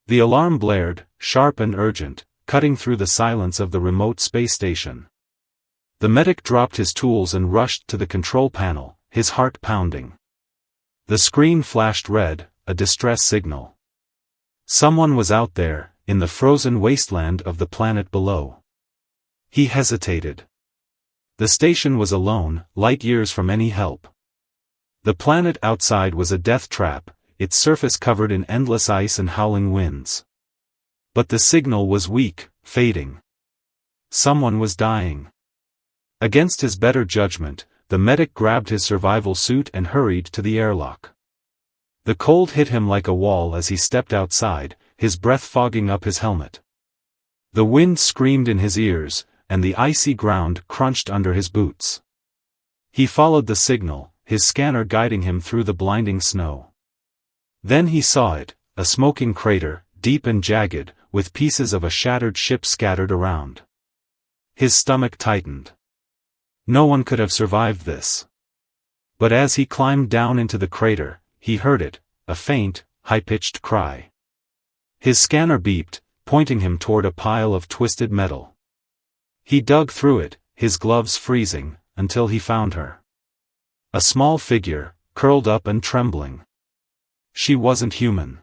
The alarm blared, sharp and urgent, cutting through the silence of the remote space station. The medic dropped his tools and rushed to the control panel, his heart pounding. The screen flashed red, a distress signal. Someone was out there, in the frozen wasteland of the planet below. He hesitated. The station was alone, light years from any help. The planet outside was a death trap, its surface covered in endless ice and howling winds. But the signal was weak, fading. Someone was dying. Against his better judgment, the medic grabbed his survival suit and hurried to the airlock. The cold hit him like a wall as he stepped outside, his breath fogging up his helmet. The wind screamed in his ears, and the icy ground crunched under his boots. He followed the signal, his scanner guiding him through the blinding snow. Then he saw it, a smoking crater, deep and jagged, with pieces of a shattered ship scattered around. His stomach tightened. No one could have survived this. But as he climbed down into the crater, he heard it, a faint, high-pitched cry. His scanner beeped, pointing him toward a pile of twisted metal. He dug through it, his gloves freezing, until he found her. A small figure, curled up and trembling. She wasn't human.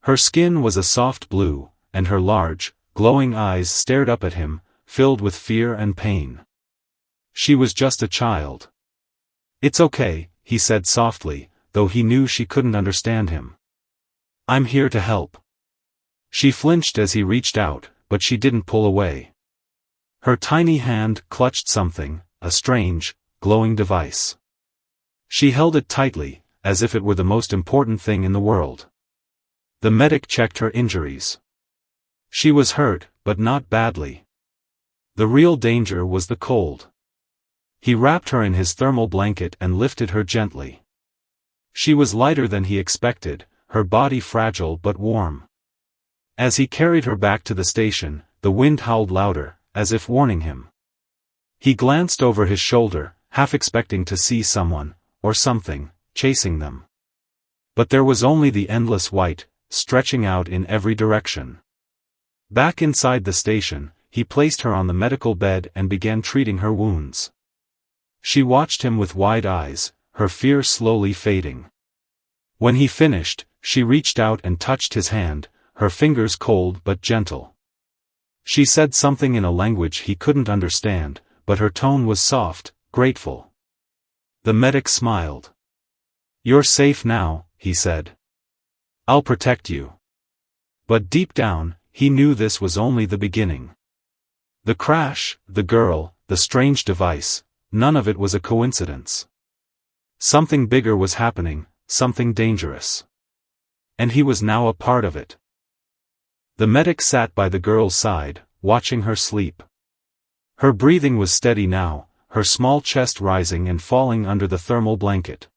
Her skin was a soft blue, and her large, glowing eyes stared up at him, filled with fear and pain. She was just a child. "It's okay," he said softly, though he knew she couldn't understand him. "I'm here to help." She flinched as he reached out, but she didn't pull away. Her tiny hand clutched something, a strange, glowing device. She held it tightly, as if it were the most important thing in the world. The medic checked her injuries. She was hurt, but not badly. The real danger was the cold. He wrapped her in his thermal blanket and lifted her gently. She was lighter than he expected, her body fragile but warm. As he carried her back to the station, the wind howled louder, as if warning him. He glanced over his shoulder, half expecting to see someone, or something, chasing them. But there was only the endless white, stretching out in every direction. Back inside the station, he placed her on the medical bed and began treating her wounds. She watched him with wide eyes, her fear slowly fading. When he finished, she reached out and touched his hand, her fingers cold but gentle. She said something in a language he couldn't understand, but her tone was soft, grateful. The medic smiled. "You're safe now," he said. "I'll protect you." But deep down, he knew this was only the beginning. The crash, the girl, the strange device, none of it was a coincidence. Something bigger was happening, something dangerous. And he was now a part of it. The medic sat by the girl's side, watching her sleep. Her breathing was steady now, her small chest rising and falling under the thermal blanket.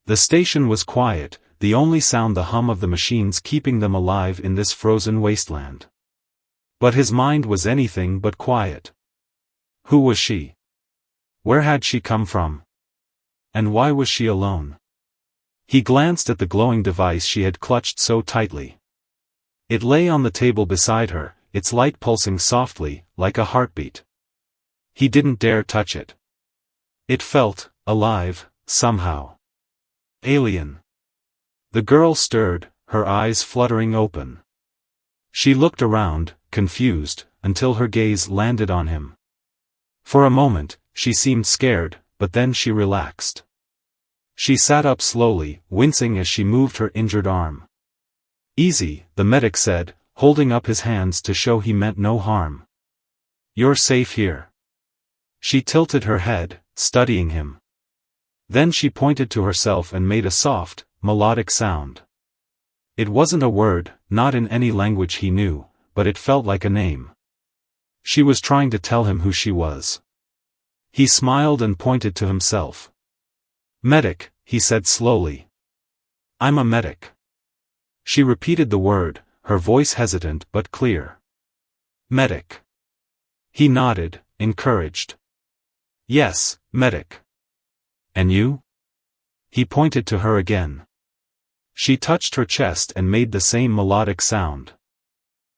The station was quiet, the only sound the hum of the machines keeping them alive in this frozen wasteland. But his mind was anything but quiet. Who was she? Where had she come from? And why was she alone? He glanced at the glowing device she had clutched so tightly. It lay on the table beside her, its light pulsing softly, like a heartbeat. He didn't dare touch it. It felt alive, somehow. Alien. The girl stirred, her eyes fluttering open. She looked around, confused, until her gaze landed on him. For a moment, she seemed scared, but then she relaxed. She sat up slowly, wincing as she moved her injured arm. "Easy," the medic said, holding up his hands to show he meant no harm. "You're safe here." She tilted her head, studying him. Then she pointed to herself and made a soft, melodic sound. It wasn't a word, not in any language he knew, but it felt like a name. She was trying to tell him who she was. He smiled and pointed to himself. "Medic," he said slowly. "I'm a medic." She repeated the word, her voice hesitant but clear. "Medic." He nodded, encouraged. "Yes, medic." "And you?" He pointed to her again. She touched her chest and made the same melodic sound.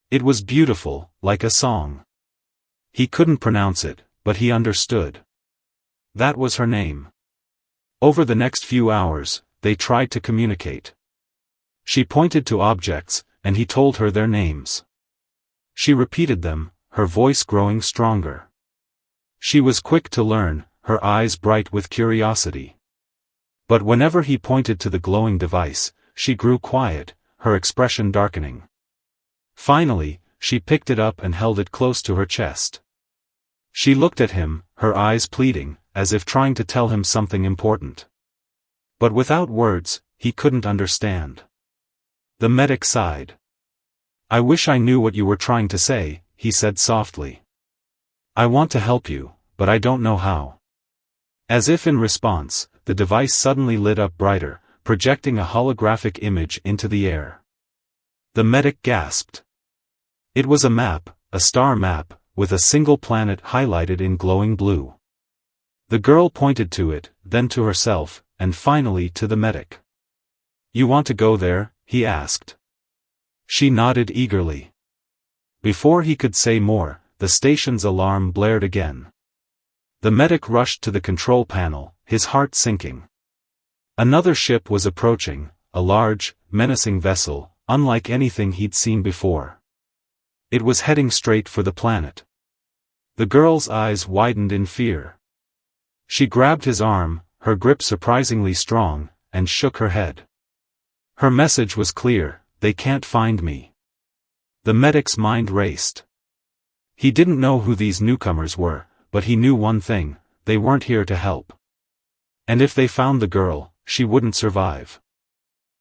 It was beautiful, like a song. He couldn't pronounce it, but he understood. That was her name. Over the next few hours, they tried to communicate. She pointed to objects, and he told her their names. She repeated them, her voice growing stronger. She was quick to learn, her eyes bright with curiosity. But whenever he pointed to the glowing device, she grew quiet, her expression darkening. Finally, she picked it up and held it close to her chest. She looked at him, her eyes pleading, as if trying to tell him something important. But without words, he couldn't understand. The medic sighed. "I wish I knew what you were trying to say," he said softly. "I want to help you, but I don't know how." As if in response, the device suddenly lit up brighter, projecting a holographic image into the air. The medic gasped. It was a map, a star map, with a single planet highlighted in glowing blue. The girl pointed to it, then to herself, and finally to the medic. "You want to go there?" he asked. She nodded eagerly. Before he could say more, the station's alarm blared again. The medic rushed to the control panel, his heart sinking. Another ship was approaching, a large, menacing vessel, unlike anything he'd seen before. It was heading straight for the planet. The girl's eyes widened in fear. She grabbed his arm, her grip surprisingly strong, and shook her head. Her message was clear: "They can't find me." The medic's mind raced. He didn't know who these newcomers were, but he knew one thing: they weren't here to help. And if they found the girl, she wouldn't survive.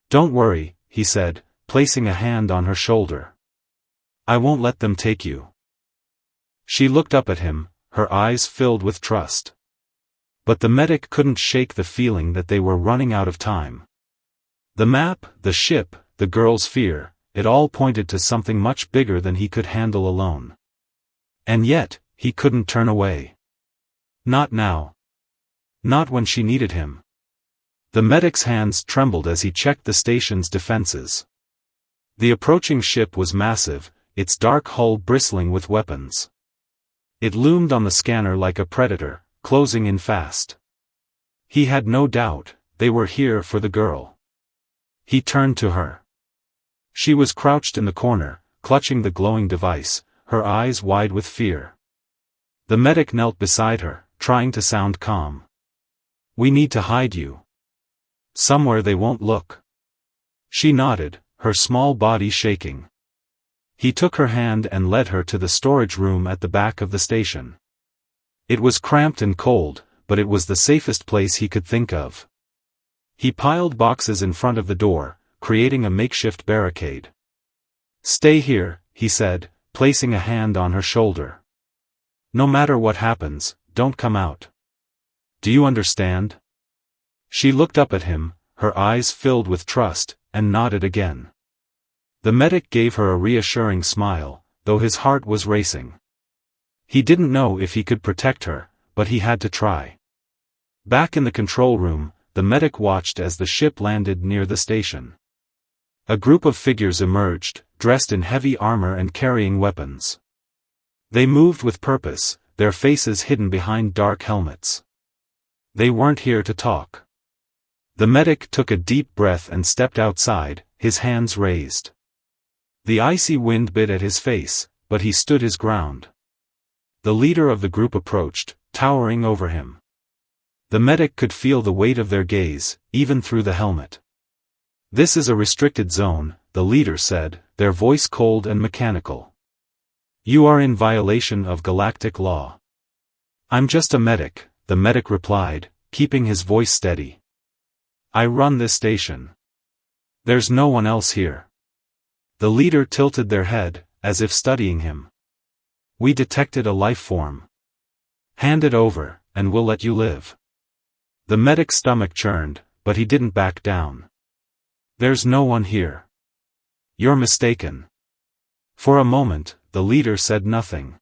"Don't worry," he said, placing a hand on her shoulder. "I won't let them take you." She looked up at him, her eyes filled with trust. But the medic couldn't shake the feeling that they were running out of time. The map, the ship, the girl's fear, it all pointed to something much bigger than he could handle alone. And yet, he couldn't turn away. Not now. Not when she needed him. The medic's hands trembled as he checked the station's defenses. The approaching ship was massive, its dark hull bristling with weapons. It loomed on the scanner like a predator, closing in fast. He had no doubt, they were here for the girl. He turned to her. She was crouched in the corner, clutching the glowing device, her eyes wide with fear. The medic knelt beside her, trying to sound calm. "We need to hide you. Somewhere they won't look." She nodded, her small body shaking. He took her hand and led her to the storage room at the back of the station. It was cramped and cold, but it was the safest place he could think of. He piled boxes in front of the door, creating a makeshift barricade. "Stay here," he said, placing a hand on her shoulder. "No matter what happens, don't come out. Do you understand?" She looked up at him, her eyes filled with trust, and nodded again. The medic gave her a reassuring smile, though his heart was racing. He didn't know if he could protect her, but he had to try. Back in the control room, the medic watched as the ship landed near the station. A group of figures emerged, dressed in heavy armor and carrying weapons. They moved with purpose, their faces hidden behind dark helmets. They weren't here to talk. The medic took a deep breath and stepped outside, his hands raised. The icy wind bit at his face, but he stood his ground. The leader of the group approached, towering over him. The medic could feel the weight of their gaze, even through the helmet. "This is a restricted zone," the leader said, their voice cold and mechanical. "You are in violation of galactic law." "I'm just a medic," the medic replied, keeping his voice steady. "I run this station. There's no one else here." The leader tilted their head, as if studying him. "We detected a life form. Hand it over, and we'll let you live." The medic's stomach churned, but he didn't back down. "There's no one here. You're mistaken." For a moment, the leader said nothing.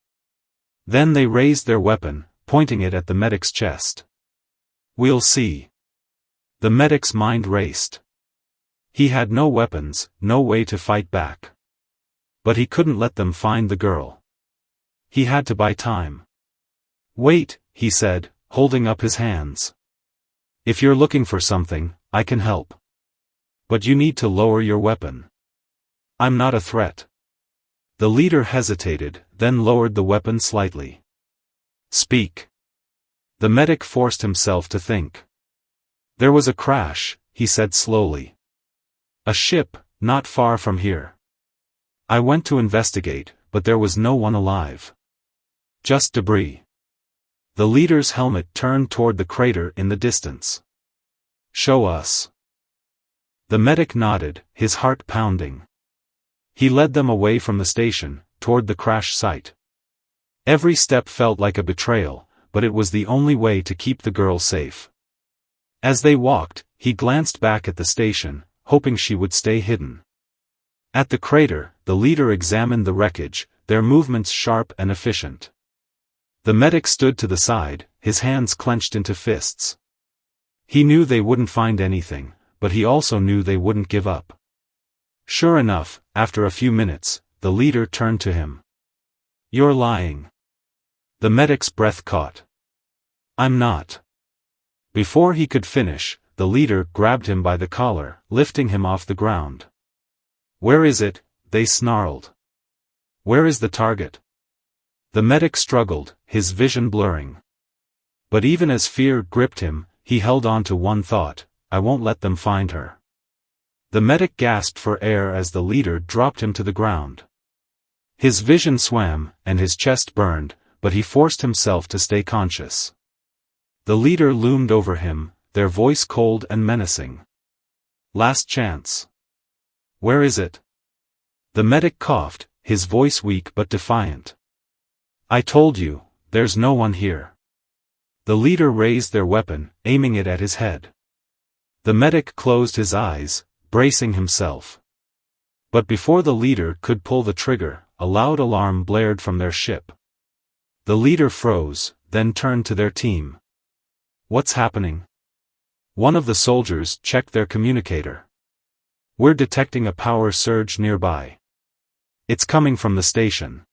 Then they raised their weapon, pointing it at the medic's chest. "We'll see." The medic's mind raced. He had no weapons, no way to fight back. But he couldn't let them find the girl. He had to buy time. "Wait," he said, holding up his hands. "If you're looking for something, I can help. But you need to lower your weapon. I'm not a threat." The leader hesitated, then lowered the weapon slightly. "Speak." The medic forced himself to think. "There was a crash," he said slowly. "A ship, not far from here. I went to investigate, but there was no one alive. Just debris." The leader's helmet turned toward the crater in the distance. "Show us." The medic nodded, his heart pounding. He led them away from the station, toward the crash site. Every step felt like a betrayal, but it was the only way to keep the girl safe. As they walked, he glanced back at the station, hoping she would stay hidden. At the crater, the leader examined the wreckage, their movements sharp and efficient. The medic stood to the side, his hands clenched into fists. He knew they wouldn't find anything, but he also knew they wouldn't give up. Sure enough, after a few minutes, the leader turned to him. "You're lying." The medic's breath caught. "I'm not." Before he could finish, the leader grabbed him by the collar, lifting him off the ground. "Where is it?" they snarled. "Where is the target?" The medic struggled, his vision blurring. But even as fear gripped him, he held on to one thought: "I won't let them find her." The medic gasped for air as the leader dropped him to the ground. His vision swam, and his chest burned, but he forced himself to stay conscious. The leader loomed over him, their voice cold and menacing. "Last chance. Where is it?" The medic coughed, his voice weak but defiant. "I told you, there's no one here." The leader raised their weapon, aiming it at his head. The medic closed his eyes, bracing himself. But before the leader could pull the trigger, a loud alarm blared from their ship. The leader froze, then turned to their team. "What's happening?" One of the soldiers checked their communicator. "We're detecting a power surge nearby. It's coming from the station."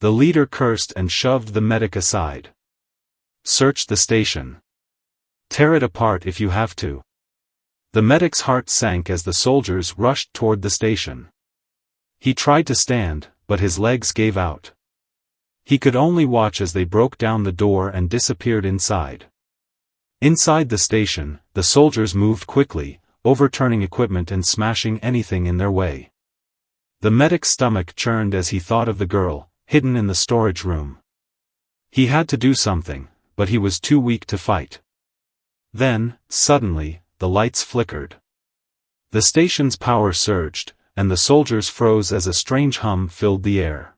The leader cursed and shoved the medic aside. "Search the station. Tear it apart if you have to." The medic's heart sank as the soldiers rushed toward the station. He tried to stand, but his legs gave out. He could only watch as they broke down the door and disappeared inside. Inside the station, the soldiers moved quickly, overturning equipment and smashing anything in their way. The medic's stomach churned as he thought of the girl, hidden in the storage room. He had to do something, but he was too weak to fight. Then, suddenly, the lights flickered. The station's power surged, and the soldiers froze as a strange hum filled the air.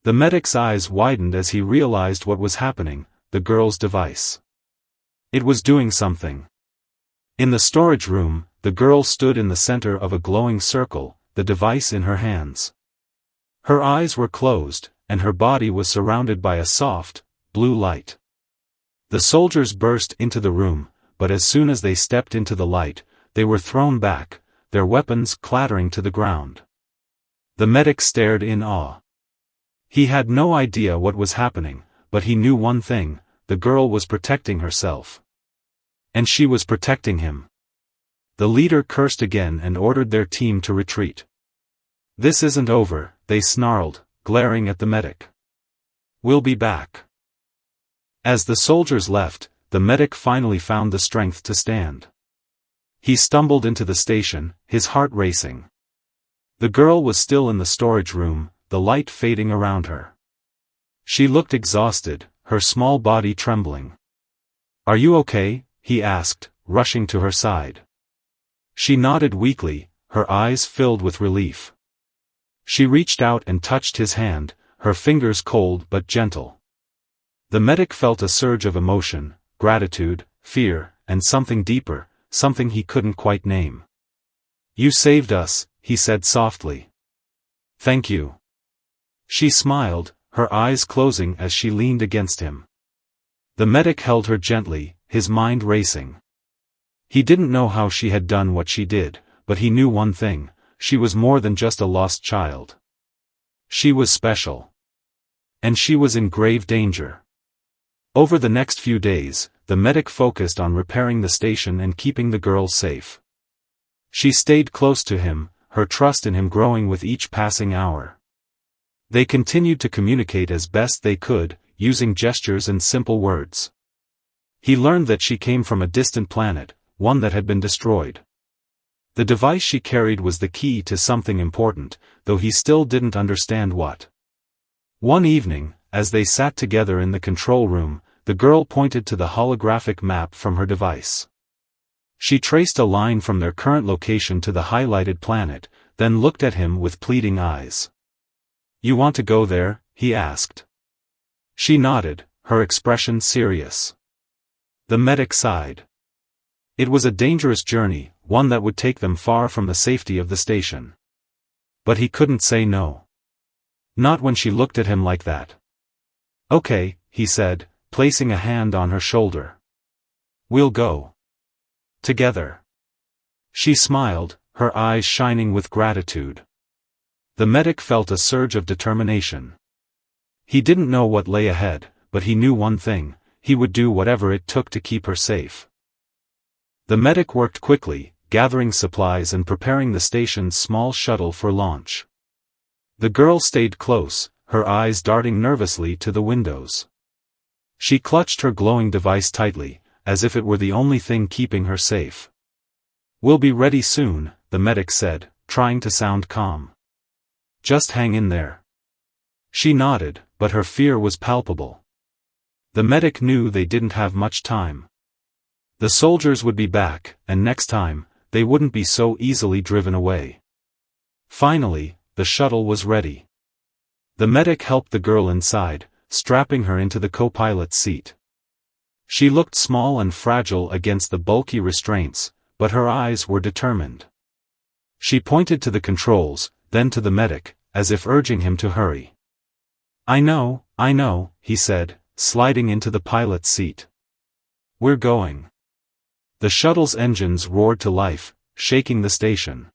The medic's eyes widened as he realized what was happening: the girl's device. It was doing something. In the storage room, the girl stood in the center of a glowing circle, the device in her hands. Her eyes were closed, and her body was surrounded by a soft, blue light. The soldiers burst into the room, but as soon as they stepped into the light, they were thrown back, their weapons clattering to the ground. The medic stared in awe. He had no idea what was happening, but he knew one thing: the girl was protecting herself. And she was protecting him. The leader cursed again and ordered their team to retreat. "This isn't over," they snarled, glaring at the medic. "We'll be back." As the soldiers left, the medic finally found the strength to stand. He stumbled into the station, his heart racing. The girl was still in the storage room, the light fading around her. She looked exhausted, her small body trembling. "Are you okay?" he asked, rushing to her side. She nodded weakly, her eyes filled with relief. She reached out and touched his hand, her fingers cold but gentle. The medic felt a surge of emotion: gratitude, fear, and something deeper, something he couldn't quite name. "You saved us," he said softly. "Thank you." She smiled, her eyes closing as she leaned against him. The medic held her gently, his mind racing. He didn't know how she had done what she did, but he knew one thing: she was more than just a lost child. She was special. And she was in grave danger. Over the next few days, the medic focused on repairing the station and keeping the girl safe. She stayed close to him, her trust in him growing with each passing hour. They continued to communicate as best they could, using gestures and simple words. He learned that she came from a distant planet, one that had been destroyed. The device she carried was the key to something important, though he still didn't understand what. One evening, as they sat together in the control room, the girl pointed to the holographic map from her device. She traced a line from their current location to the highlighted planet, then looked at him with pleading eyes. "You want to go there?" he asked. She nodded, her expression serious. The medic sighed. It was a dangerous journey, one that would take them far from the safety of the station. But he couldn't say no. Not when she looked at him like that. "Okay," he said, placing a hand on her shoulder. "We'll go. Together." She smiled, her eyes shining with gratitude. The medic felt a surge of determination. He didn't know what lay ahead, but he knew one thing: he would do whatever it took to keep her safe. The medic worked quickly, gathering supplies and preparing the station's small shuttle for launch. The girl stayed close, her eyes darting nervously to the windows. She clutched her glowing device tightly, as if it were the only thing keeping her safe. "We'll be ready soon," the medic said, trying to sound calm. "Just hang in there." She nodded, but her fear was palpable. The medic knew they didn't have much time. The soldiers would be back, and next time, they wouldn't be so easily driven away. Finally, the shuttle was ready. The medic helped the girl inside, strapping her into the co-pilot's seat. She looked small and fragile against the bulky restraints, but her eyes were determined. She pointed to the controls, then to the medic, as if urging him to hurry. I know," he said, sliding into the pilot's seat. "We're going." The shuttle's engines roared to life, shaking the station.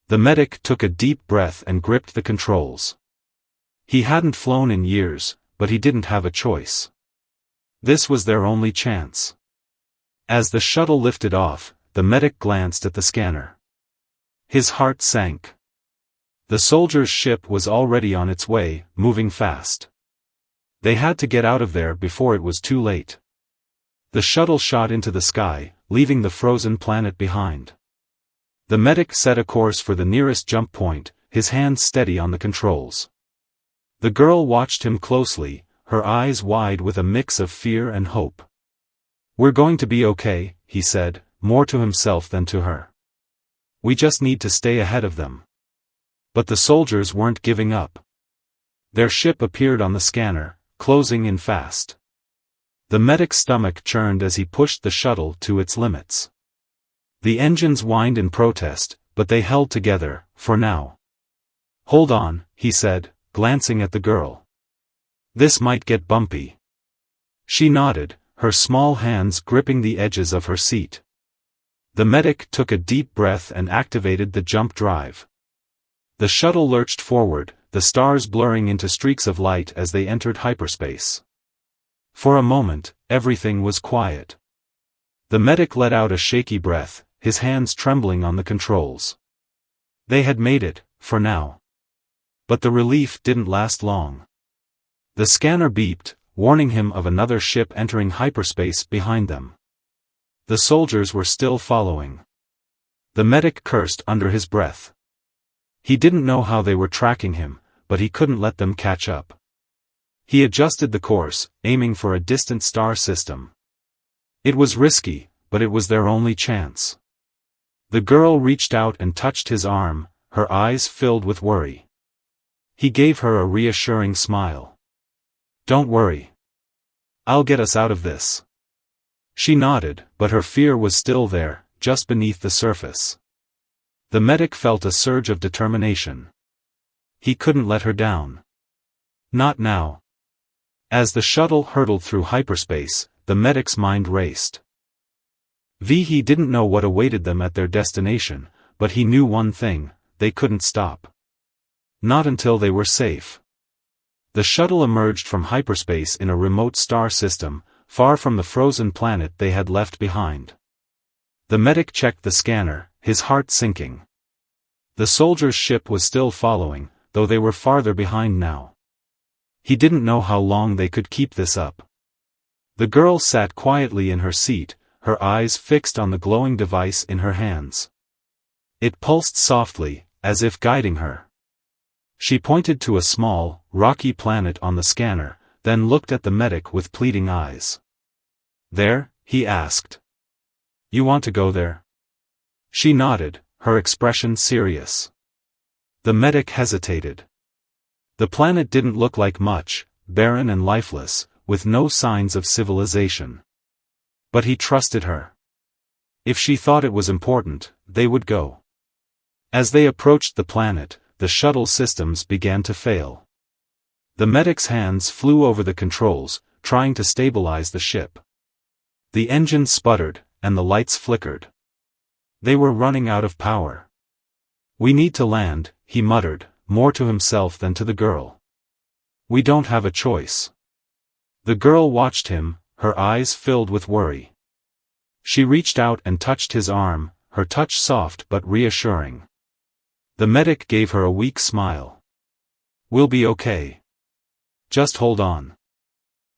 The medic took a deep breath and gripped the controls. He hadn't flown in years, but he didn't have a choice. This was their only chance. As the shuttle lifted off, the medic glanced at the scanner. His heart sank. The soldiers' ship was already on its way, moving fast. They had to get out of there before it was too late. The shuttle shot into the sky, leaving the frozen planet behind. The medic set a course for the nearest jump point, his hands steady on the controls. The girl watched him closely, her eyes wide with a mix of fear and hope. "We're going to be okay," he said, more to himself than to her. "We just need to stay ahead of them." But the soldiers weren't giving up. Their ship appeared on the scanner, closing in fast. The medic's stomach churned as he pushed the shuttle to its limits. The engines whined in protest, but they held together, for now. "Hold on," he said, glancing at the girl. "This might get bumpy." She nodded, her small hands gripping the edges of her seat. The medic took a deep breath and activated the jump drive. The shuttle lurched forward, the stars blurring into streaks of light as they entered hyperspace. For a moment, everything was quiet. The medic let out a shaky breath, his hands trembling on the controls. They had made it, for now. But the relief didn't last long. The scanner beeped, warning him of another ship entering hyperspace behind them. The soldiers were still following. The medic cursed under his breath. He didn't know how they were tracking him, but he couldn't let them catch up. He adjusted the course, aiming for a distant star system. It was risky, but it was their only chance. The girl reached out and touched his arm, her eyes filled with worry. He gave her a reassuring smile. "Don't worry. I'll get us out of this." She nodded, but her fear was still there, just beneath the surface. The medic felt a surge of determination. He couldn't let her down. Not now. As the shuttle hurtled through hyperspace, the medic's mind raced. He didn't know what awaited them at their destination, but he knew one thing: they couldn't stop. Not until they were safe. The shuttle emerged from hyperspace in a remote star system, far from the frozen planet they had left behind. The medic checked the scanner, his heart sinking. The soldiers' ship was still following, though they were farther behind now. He didn't know how long they could keep this up. The girl sat quietly in her seat, her eyes fixed on the glowing device in her hands. It pulsed softly, as if guiding her. She pointed to a small, rocky planet on the scanner, then looked at the medic with pleading eyes. "There?" he asked. "You want to go there?" She nodded, her expression serious. The medic hesitated. The planet didn't look like much, barren and lifeless, with no signs of civilization. But he trusted her. If she thought it was important, they would go. As they approached the planet, the shuttle systems began to fail. The medic's hands flew over the controls, trying to stabilize the ship. The engines sputtered, and the lights flickered. They were running out of power. "We need to land," he muttered, more to himself than to the girl. "We don't have a choice." The girl watched him, her eyes filled with worry. She reached out and touched his arm, her touch soft but reassuring. The medic gave her a weak smile. "We'll be okay. Just hold on."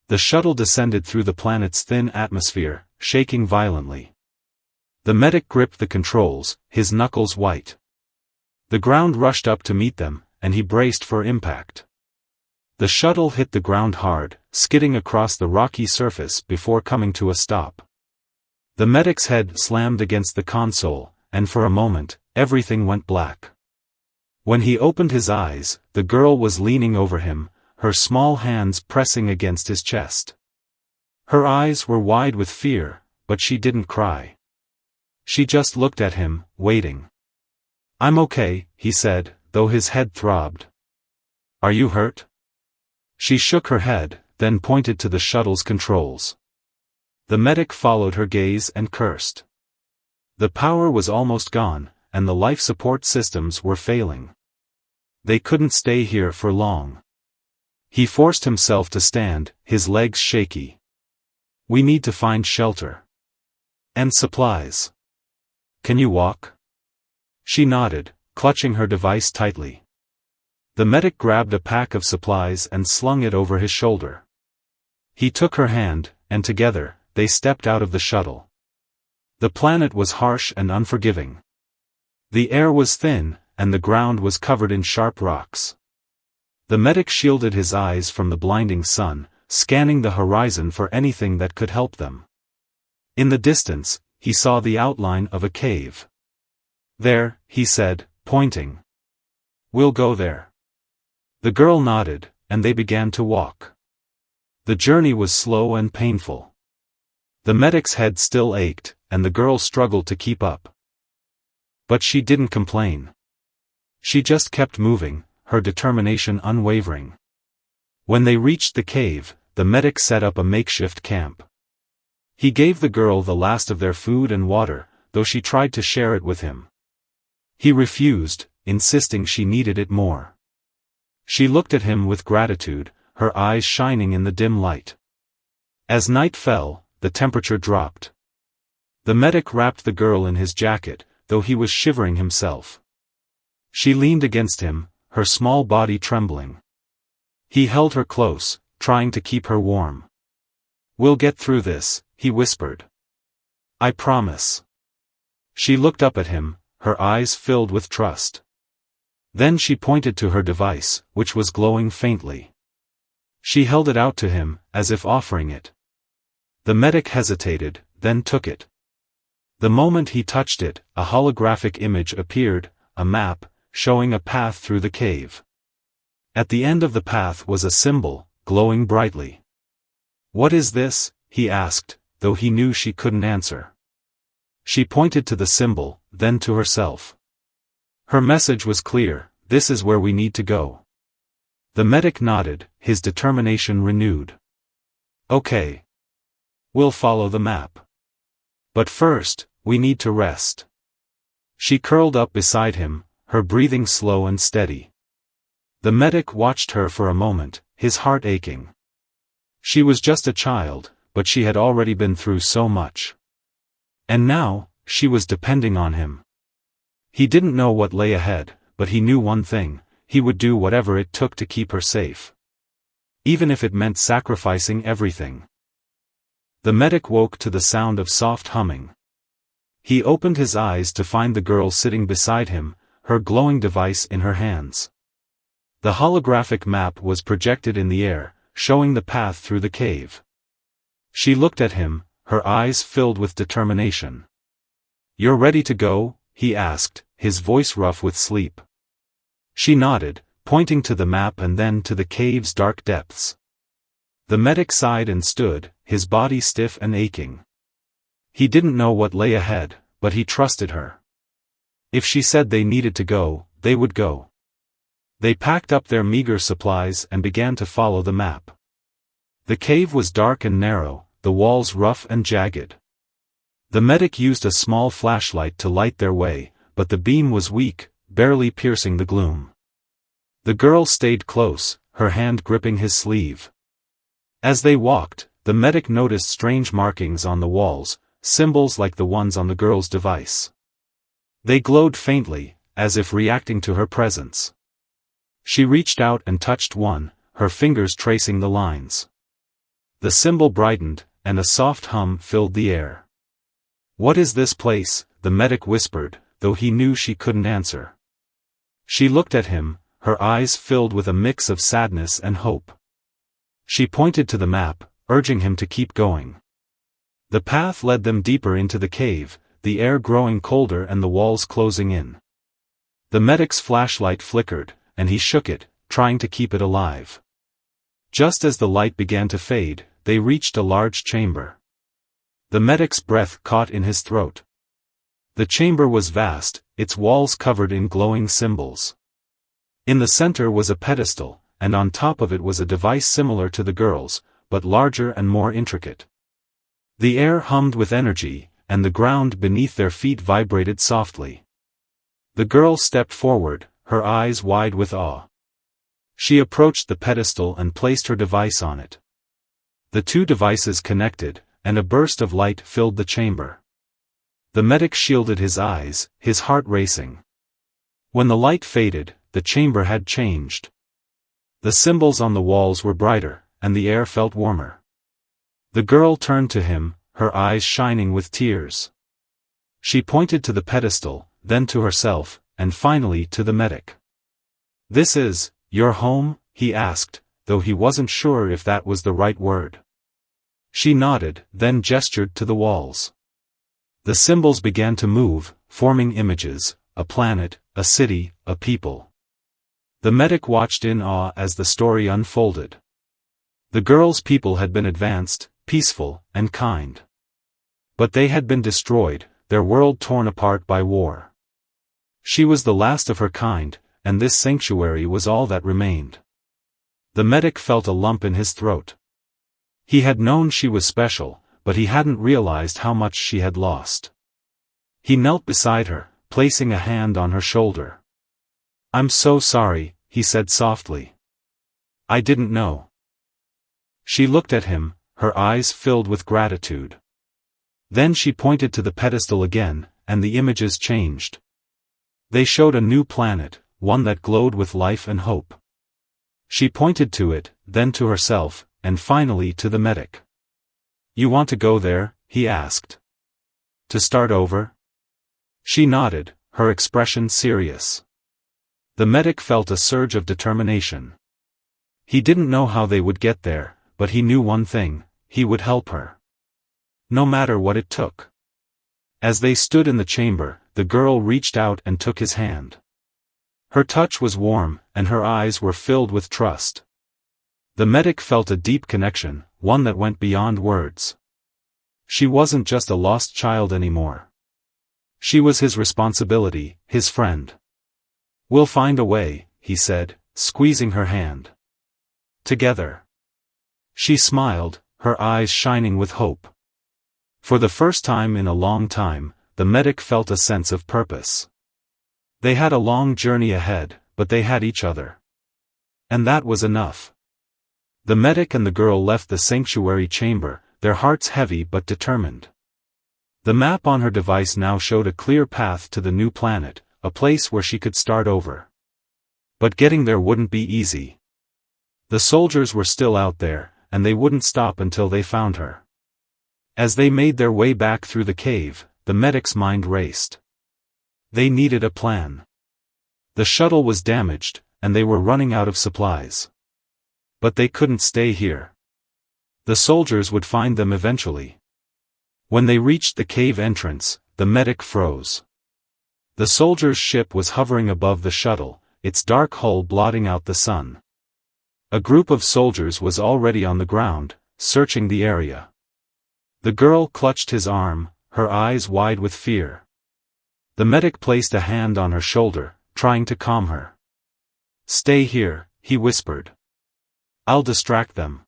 The shuttle descended through the planet's thin atmosphere, shaking violently. The medic gripped the controls, his knuckles white. The ground rushed up to meet them, and he braced for impact. The shuttle hit the ground hard, skidding across the rocky surface before coming to a stop. The medic's head slammed against the console, and for a moment, everything went black. When he opened his eyes, the girl was leaning over him, her small hands pressing against his chest. Her eyes were wide with fear, but she didn't cry. She just looked at him, waiting. "I'm okay," he said, though his head throbbed. "Are you hurt?" She shook her head, then pointed to the shuttle's controls. The medic followed her gaze and cursed. The power was almost gone, and the life support systems were failing. They couldn't stay here for long. He forced himself to stand, his legs shaky. "We need to find shelter. And supplies. Can you walk?" She nodded, clutching her device tightly. The medic grabbed a pack of supplies and slung it over his shoulder. He took her hand, and together, they stepped out of the shuttle. The planet was harsh and unforgiving. The air was thin, and the ground was covered in sharp rocks. The medic shielded his eyes from the blinding sun, scanning the horizon for anything that could help them. In the distance, he saw the outline of a cave. "There," he said, pointing. "We'll go there." The girl nodded, and they began to walk. The journey was slow and painful. The medic's head still ached, and the girl struggled to keep up. But she didn't complain. She just kept moving, her determination unwavering. When they reached the cave, the medic set up a makeshift camp. He gave the girl the last of their food and water, though she tried to share it with him. He refused, insisting she needed it more. She looked at him with gratitude, her eyes shining in the dim light. As night fell, the temperature dropped. The medic wrapped the girl in his jacket, though he was shivering himself. She leaned against him, her small body trembling. He held her close, trying to keep her warm. "We'll get through this," he whispered. "I promise." She looked up at him, her eyes filled with trust. Then she pointed to her device, which was glowing faintly. She held it out to him, as if offering it. The medic hesitated, then took it. The moment he touched it, a holographic image appeared, a map, showing a path through the cave. At the end of the path was a symbol, glowing brightly. "What is this?" he asked, though he knew she couldn't answer. She pointed to the symbol, then to herself. Her message was clear: "This is where we need to go." The medic nodded, his determination renewed. "Okay. We'll follow the map. But first, we need to rest." She curled up beside him, her breathing slow and steady. The medic watched her for a moment, his heart aching. She was just a child, but she had already been through so much. And now, she was depending on him. He didn't know what lay ahead, but he knew one thing: he would do whatever it took to keep her safe. Even if it meant sacrificing everything. The medic woke to the sound of soft humming. He opened his eyes to find the girl sitting beside him, her glowing device in her hands. The holographic map was projected in the air, showing the path through the cave. She looked at him, her eyes filled with determination. "You're ready to go?" he asked, his voice rough with sleep. She nodded, pointing to the map and then to the cave's dark depths. The medic sighed and stood, his body stiff and aching. He didn't know what lay ahead, but he trusted her. If she said they needed to go, they would go. They packed up their meager supplies and began to follow the map. The cave was dark and narrow, the walls rough and jagged. The medic used a small flashlight to light their way, but the beam was weak, barely piercing the gloom. The girl stayed close, her hand gripping his sleeve. As they walked, the medic noticed strange markings on the walls, symbols like the ones on the girl's device. They glowed faintly, as if reacting to her presence. She reached out and touched one, her fingers tracing the lines. The symbol brightened, and a soft hum filled the air. "What is this place?" the medic whispered, though he knew she couldn't answer. She looked at him, her eyes filled with a mix of sadness and hope. She pointed to the map, urging him to keep going. The path led them deeper into the cave, the air growing colder and the walls closing in. The medic's flashlight flickered, and he shook it, trying to keep it alive. Just as the light began to fade, they reached a large chamber. The medic's breath caught in his throat. The chamber was vast, its walls covered in glowing symbols. In the center was a pedestal, and on top of it was a device similar to the girl's, but larger and more intricate. The air hummed with energy, and the ground beneath their feet vibrated softly. The girl stepped forward, her eyes wide with awe. She approached the pedestal and placed her device on it. The two devices connected, and a burst of light filled the chamber. The medic shielded his eyes, his heart racing. When the light faded, the chamber had changed. The symbols on the walls were brighter, and the air felt warmer. The girl turned to him, her eyes shining with tears. She pointed to the pedestal, then to herself, and finally to the medic. "This is your home?" he asked, though he wasn't sure if that was the right word. She nodded, then gestured to the walls. The symbols began to move, forming images: a planet, a city, a people. The medic watched in awe as the story unfolded. The girl's people had been advanced, peaceful, and kind. But they had been destroyed, their world torn apart by war. She was the last of her kind, and this sanctuary was all that remained. The medic felt a lump in his throat. He had known she was special, but he hadn't realized how much she had lost. He knelt beside her, placing a hand on her shoulder. "I'm so sorry," he said softly. "I didn't know." She looked at him, her eyes filled with gratitude. Then she pointed to the pedestal again, and the images changed. They showed a new planet, one that glowed with life and hope. She pointed to it, then to herself, and finally to the medic. "You want to go there?" he asked. "To start over?" She nodded, her expression serious. The medic felt a surge of determination. He didn't know how they would get there, but he knew one thing: he would help her. No matter what it took. As they stood in the chamber, the girl reached out and took his hand. Her touch was warm, and her eyes were filled with trust. The medic felt a deep connection, one that went beyond words. She wasn't just a lost child anymore. She was his responsibility, his friend. "We'll find a way," he said, squeezing her hand. "Together." She smiled, her eyes shining with hope. For the first time in a long time, the medic felt a sense of purpose. They had a long journey ahead, but they had each other. And that was enough. The medic and the girl left the sanctuary chamber, their hearts heavy but determined. The map on her device now showed a clear path to the new planet, a place where she could start over. But getting there wouldn't be easy. The soldiers were still out there, and they wouldn't stop until they found her. As they made their way back through the cave, the medic's mind raced. They needed a plan. The shuttle was damaged, and they were running out of supplies. But they couldn't stay here. The soldiers would find them eventually. When they reached the cave entrance, the medic froze. The soldiers' ship was hovering above the shuttle, its dark hull blotting out the sun. A group of soldiers was already on the ground, searching the area. The girl clutched his arm, her eyes wide with fear. The medic placed a hand on her shoulder, trying to calm her. "Stay here," he whispered. "I'll distract them.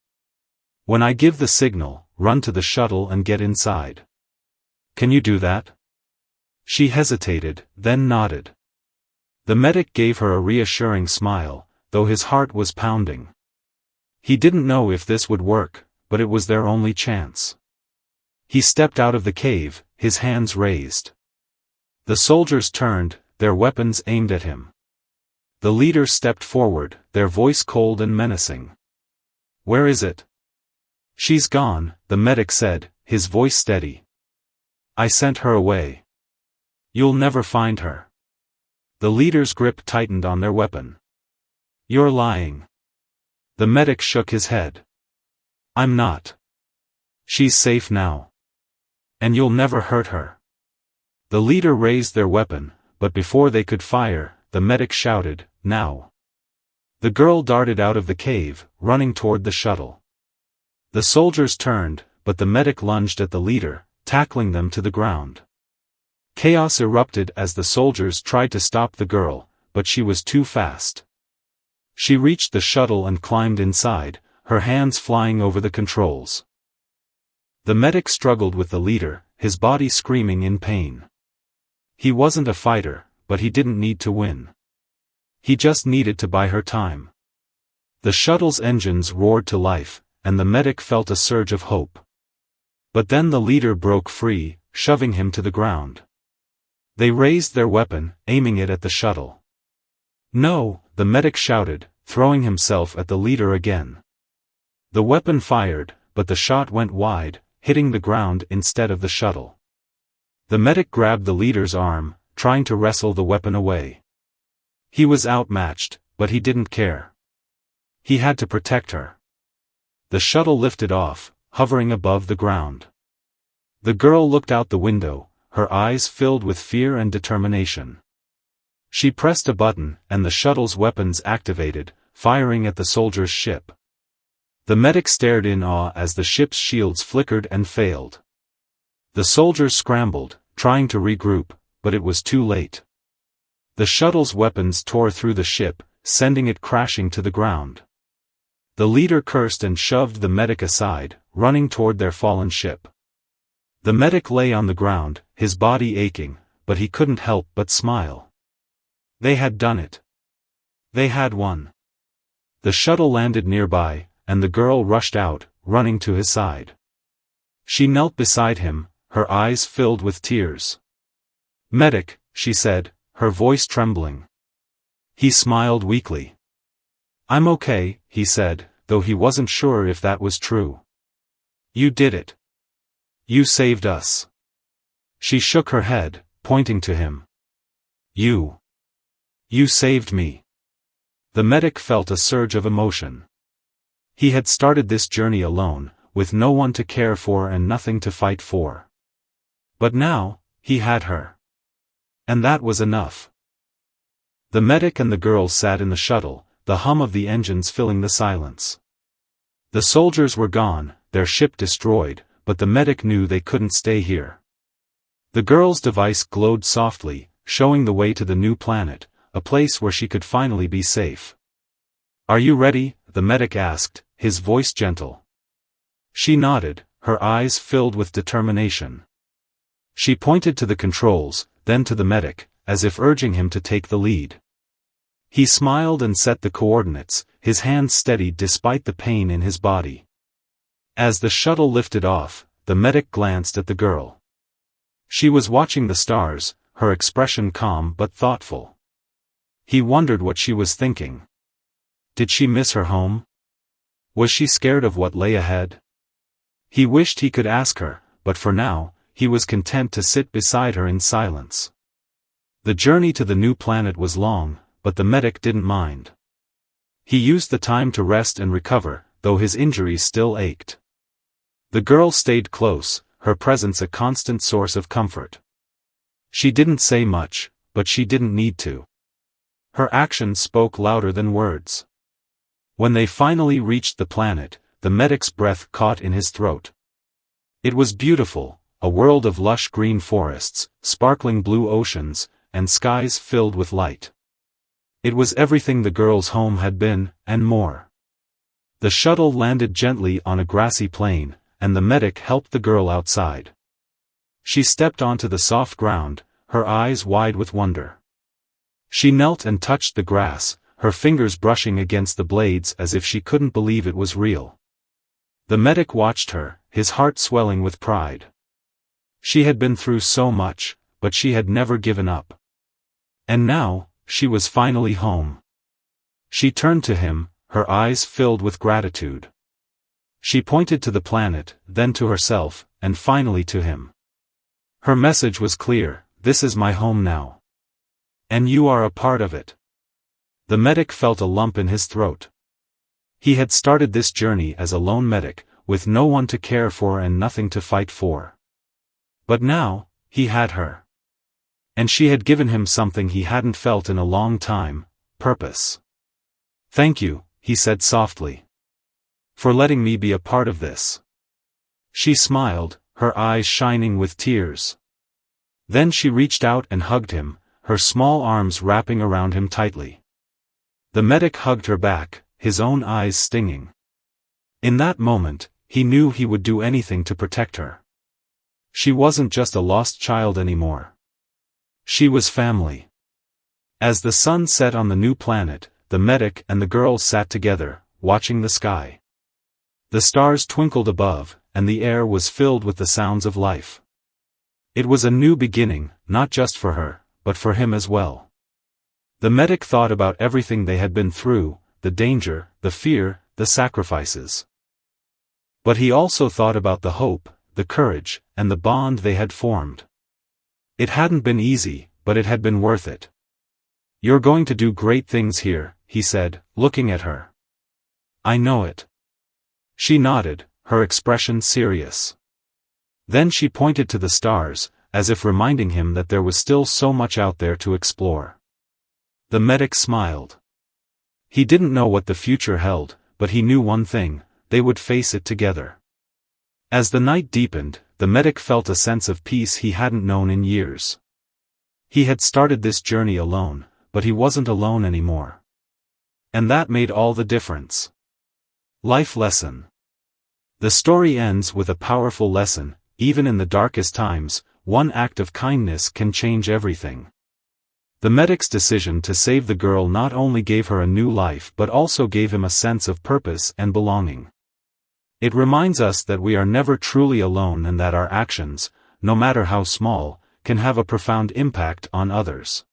When I give the signal, run to the shuttle and get inside. Can you do that?" She hesitated, then nodded. The medic gave her a reassuring smile, though his heart was pounding. He didn't know if this would work, but it was their only chance. He stepped out of the cave, his hands raised. The soldiers turned, their weapons aimed at him. The leader stepped forward, their voice cold and menacing. "Where is it?" "She's gone," the medic said, his voice steady. "I sent her away. You'll never find her." The leader's grip tightened on their weapon. "You're lying." The medic shook his head. "I'm not. She's safe now. And you'll never hurt her." The leader raised their weapon, but before they could fire, the medic shouted, "Now!" The girl darted out of the cave, running toward the shuttle. The soldiers turned, but the medic lunged at the leader, tackling them to the ground. Chaos erupted as the soldiers tried to stop the girl, but she was too fast. She reached the shuttle and climbed inside, her hands flying over the controls. The medic struggled with the leader, his body screaming in pain. He wasn't a fighter, but he didn't need to win. He just needed to buy her time. The shuttle's engines roared to life, and the medic felt a surge of hope. But then the leader broke free, shoving him to the ground. They raised their weapon, aiming it at the shuttle. "No!" the medic shouted, throwing himself at the leader again. The weapon fired, but the shot went wide, hitting the ground instead of the shuttle. The medic grabbed the leader's arm, trying to wrestle the weapon away. He was outmatched, but he didn't care. He had to protect her. The shuttle lifted off, hovering above the ground. The girl looked out the window, her eyes filled with fear and determination. She pressed a button, and the shuttle's weapons activated, firing at the soldier's ship. The medic stared in awe as the ship's shields flickered and failed. The soldiers scrambled, trying to regroup, but it was too late. The shuttle's weapons tore through the ship, sending it crashing to the ground. The leader cursed and shoved the medic aside, running toward their fallen ship. The medic lay on the ground, his body aching, but he couldn't help but smile. They had done it. They had won. The shuttle landed nearby, and the girl rushed out, running to his side. She knelt beside him, her eyes filled with tears. "Medic," she said, her voice trembling. He smiled weakly. "I'm okay," he said, though he wasn't sure if that was true. "You did it. You saved us." She shook her head, pointing to him. You saved me." The medic felt a surge of emotion. He had started this journey alone, with no one to care for and nothing to fight for. But now, he had her. And that was enough. The medic and the girl sat in the shuttle, the hum of the engines filling the silence. The soldiers were gone, their ship destroyed, but the medic knew they couldn't stay here. The girl's device glowed softly, showing the way to the new planet, a place where she could finally be safe. "Are you ready?" the medic asked, his voice gentle. She nodded, her eyes filled with determination. She pointed to the controls, then to the medic, as if urging him to take the lead. He smiled and set the coordinates, his hands steady despite the pain in his body. As the shuttle lifted off, the medic glanced at the girl. She was watching the stars, her expression calm but thoughtful. He wondered what she was thinking. Did she miss her home? Was she scared of what lay ahead? He wished he could ask her, but for now, he was content to sit beside her in silence. The journey to the new planet was long, but the medic didn't mind. He used the time to rest and recover, though his injuries still ached. The girl stayed close, her presence a constant source of comfort. She didn't say much, but she didn't need to. Her actions spoke louder than words. When they finally reached the planet, the medic's breath caught in his throat. It was beautiful, a world of lush green forests, sparkling blue oceans, and skies filled with light. It was everything the girl's home had been, and more. The shuttle landed gently on a grassy plain, and the medic helped the girl outside. She stepped onto the soft ground, her eyes wide with wonder. She knelt and touched the grass, her fingers brushing against the blades as if she couldn't believe it was real. The medic watched her, his heart swelling with pride. She had been through so much, but she had never given up. And now, she was finally home. She turned to him, her eyes filled with gratitude. She pointed to the planet, then to herself, and finally to him. Her message was clear: this is my home now. And you are a part of it. The medic felt a lump in his throat. He had started this journey as a lone medic, with no one to care for and nothing to fight for. But now, he had her. And she had given him something he hadn't felt in a long time: purpose. "Thank you," he said softly, "for letting me be a part of this." She smiled, her eyes shining with tears. Then she reached out and hugged him, her small arms wrapping around him tightly. The medic hugged her back, his own eyes stinging. In that moment, he knew he would do anything to protect her. She wasn't just a lost child anymore. She was family. As the sun set on the new planet, the medic and the girl sat together, watching the sky. The stars twinkled above, and the air was filled with the sounds of life. It was a new beginning, not just for her, but for him as well. The medic thought about everything they had been through, the danger, the fear, the sacrifices. But he also thought about the hope, the courage, and the bond they had formed. It hadn't been easy, but it had been worth it. "You're going to do great things here," he said, looking at her. "I know it." She nodded, her expression serious. Then she pointed to the stars, as if reminding him that there was still so much out there to explore. The medic smiled. He didn't know what the future held, but he knew one thing: they would face it together. As the night deepened, the medic felt a sense of peace he hadn't known in years. He had started this journey alone, but he wasn't alone anymore. And that made all the difference. Life lesson. The story ends with a powerful lesson: even in the darkest times, one act of kindness can change everything. The medic's decision to save the girl not only gave her a new life but also gave him a sense of purpose and belonging. It reminds us that we are never truly alone and that our actions, no matter how small, can have a profound impact on others.